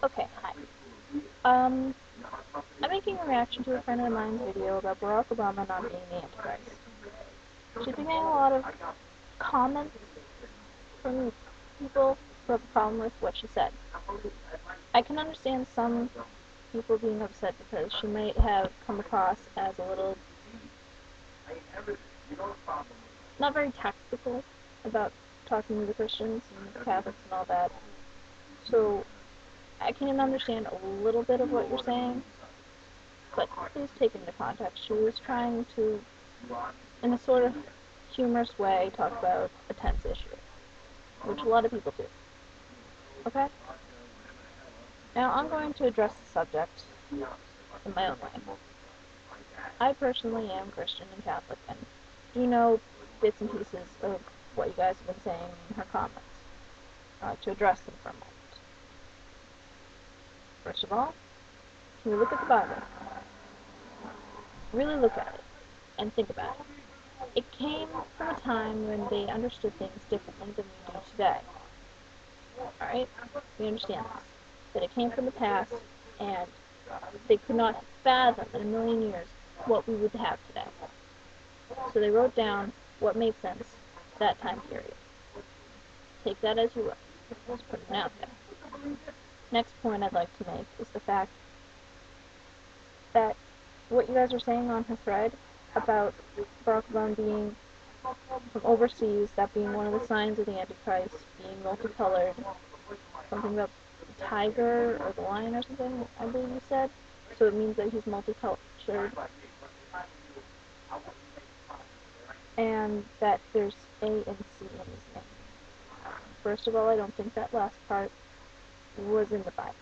Okay, hi. I'm making a reaction to a friend of mine's video about Barack Obama not being the antichrist. She's been getting a lot of comments from people who have a problem with what she said. I can understand some people being upset because she might have come across as a little not very tactical about talking to the Christians and the Catholics and all that. So I can understand a little bit of what you're saying, but please take into context. She was trying to, in a sort of humorous way, talk about a tense issue, which a lot of people do. Okay? Now I'm going to address the subject in my own way. I personally am Christian and Catholic and do know bits and pieces of what you guys have been saying in her comments. I'd like to address them for a moment. First of all, can you look at the Bible? Really look at it and think about it. It came from a time when they understood things differently than we do today. Alright? We understand this. That it came from the past, and they could not fathom in a million years what we would have today. So they wrote down what made sense that time period. Take that as you will. Just put it out there. Next point I'd like to make is the fact that what you guys are saying on her thread about Barack Obama being from overseas, that being one of the signs of the Antichrist, being multicolored, something about the tiger or the lion or something, I believe you said. So it means that he's multicolored. And that there's A and C in his name. First of all, I don't think that last part was in the Bible.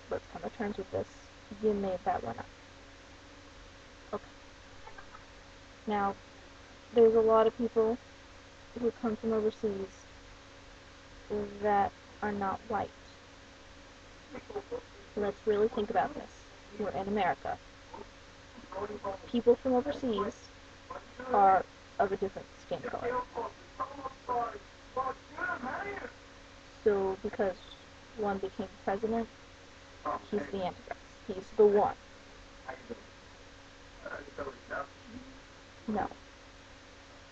Let's come to terms with this. You made that one up. Okay. Now, there's a lot of people who come from overseas that are not white. Let's really think about this. We're in America. People from overseas are of a different skin color. So because one became president, he's the Antichrist. He's the one. No.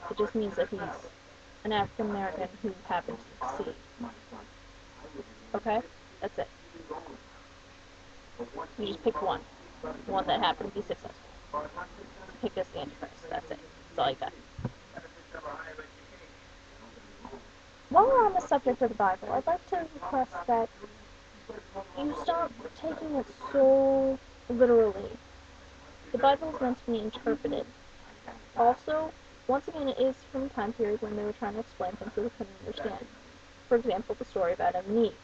It just means that he's an African American who happened to succeed. Okay? That's it. You just pick one. One that happened to be successful. Pick as the Antichrist. That's it. That's all you got. While we're on the subject of the Bible, I'd like to request that you stop taking it so literally. The Bible is meant to be interpreted. Also, once again, it is from a time period when they were trying to explain things that we couldn't understand. For example, the story about Adam and Eve.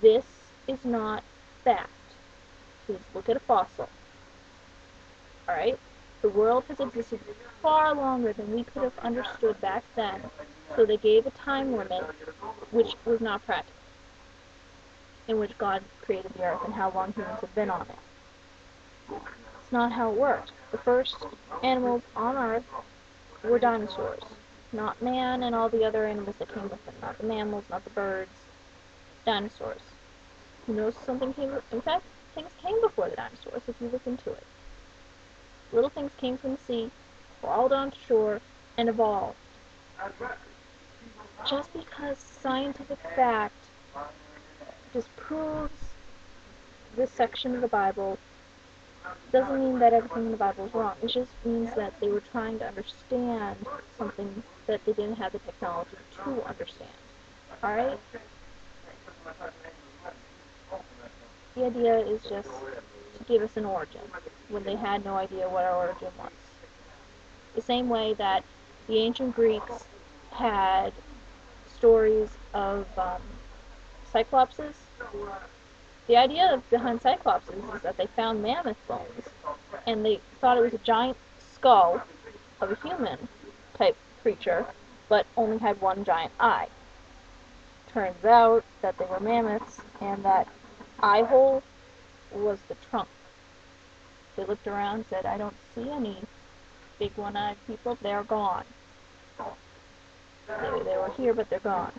This is not fact. Please look at a fossil. Alright? The world has existed far longer than we could have understood back then, so they gave a time limit which was not practical, in which God created the earth and how long humans have been on it. It's not how it worked. The first animals on earth were dinosaurs, not man and all the other animals that came with them, not the mammals, not the birds, dinosaurs. Who knows something came, in fact, things came before the dinosaurs if you look into it. Little things came from the sea, crawled onto shore, and evolved. Just because scientific fact disproves this section of the Bible doesn't mean that everything in the Bible is wrong. It just means that they were trying to understand something that they didn't have the technology to understand. Alright? The idea is just to give us an origin, when they had no idea what our origin was. The same way that the ancient Greeks had stories of cyclopses. The idea behind cyclopses is that they found mammoth bones, and they thought it was a giant skull of a human-type creature, but only had one giant eye. Turns out that they were mammoths, and that eye hole was the trunk. They looked around and said, I don't see any big one-eyed people, they're gone. They were here, but they're gone.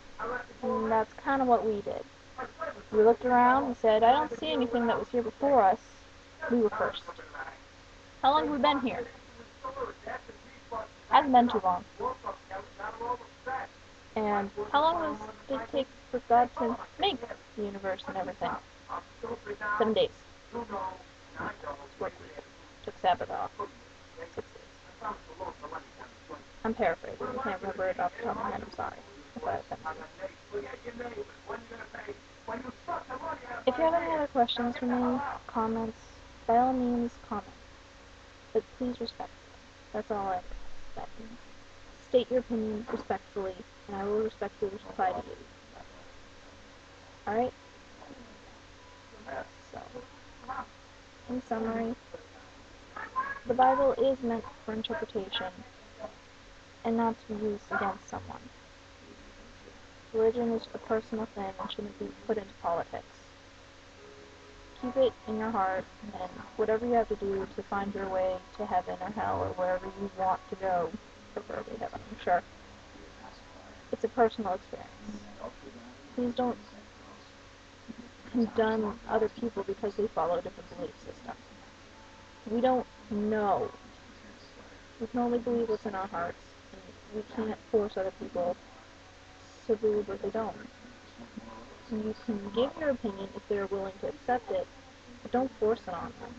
And that's kind of what we did. We looked around and said, I don't see anything that was here before us. We were first. How long have we been here? Hasn't been too long. And how long did it take for God to make the universe and everything? 7 days. Work week. Took Sabbath off. 6 days. I'm paraphrasing. I can't remember it off the top of my head. I'm sorry if I offended you. If you have any other questions for me, comments, by all means, comment. But please respect me. That's all I expect. State your opinion respectfully, and I will respectfully reply to you. Alright? So, in summary, the Bible is meant for interpretation and not to be used against someone. Religion is a personal thing and shouldn't be put into politics. Keep it in your heart, and whatever you have to do to find your way to heaven or hell or wherever you want to go, preferably heaven, I'm sure, it's a personal experience. Please don't condemn other people because they follow a different belief system. We don't know. We can only believe what's in our hearts, and we can't force other people to believe what they don't. You can give your opinion if they're willing to accept it, but don't force it on them.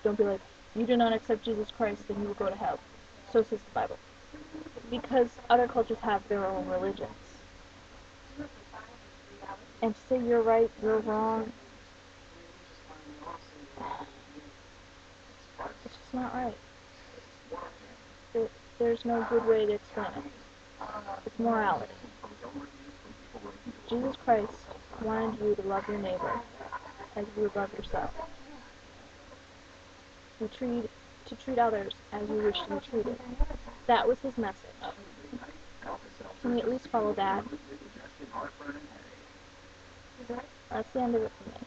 Don't be like, you do not accept Jesus Christ, then you will go to hell. So says the Bible. Because other cultures have their own religions. And to say you're right, you're wrong, it's just not right. There's no good way to explain it. It's morality. Jesus Christ wanted you to love your neighbor as you would love yourself. To treat others as you wish to be treated. That was his message. Can we at least follow that? That's the end of it for me.